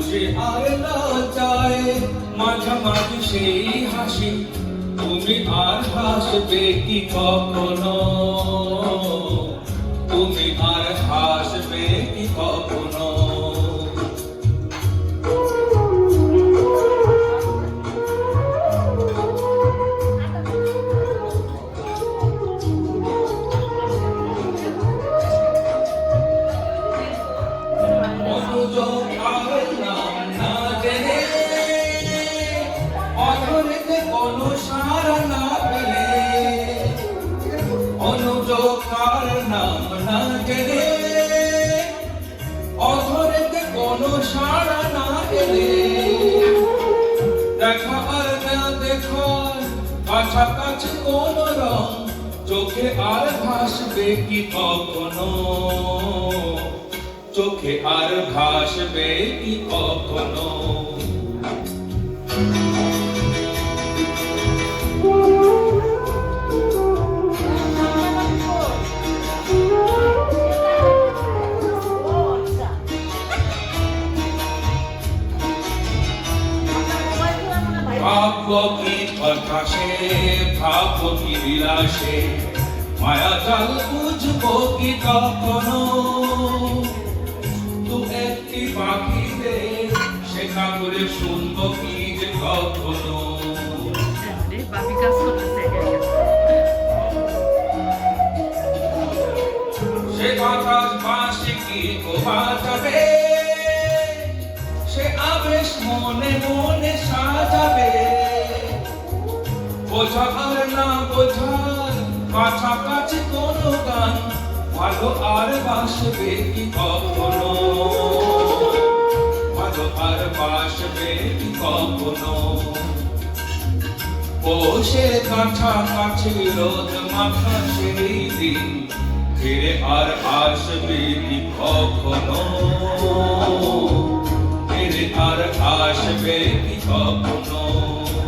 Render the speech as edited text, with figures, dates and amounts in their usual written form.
খুশি আর লজ্জায় মাঝামাঝি সেই হাসি, তুমি আর হাসবে কি কখনো, তুমি আর হাসবে কি কখনো। অনুযোগার নাম না জেনে অধরেতে কোনো সাড়া না এলে, দেখা আর না দেখার কাছাকাছি কোন রং, চোখে আর ভাসবে কি কখনো, চোখে আর ভাসবে কি কখনো। ভাববো কি প্রকাশে, ভাববো কি বিলাসে, মায়া জাল বুঝবো কি কখনো। তু একটি পাখিতে শেখা করে শুনবো কি যে কখনো। সে কথা পাশে কি গো বাজাবে, সে আবেশ মনে মনে সাজাবে, বোঝা আর না বোঝার কাছাকাছি কোনো গান, ভালো আর বাসবে কি কখনো, ভালো আর বাসবে কি কখনো। বসে কাছাকাছি রোদ মাখা সেই দিন, ফিরে আর আসবে কি কখনো।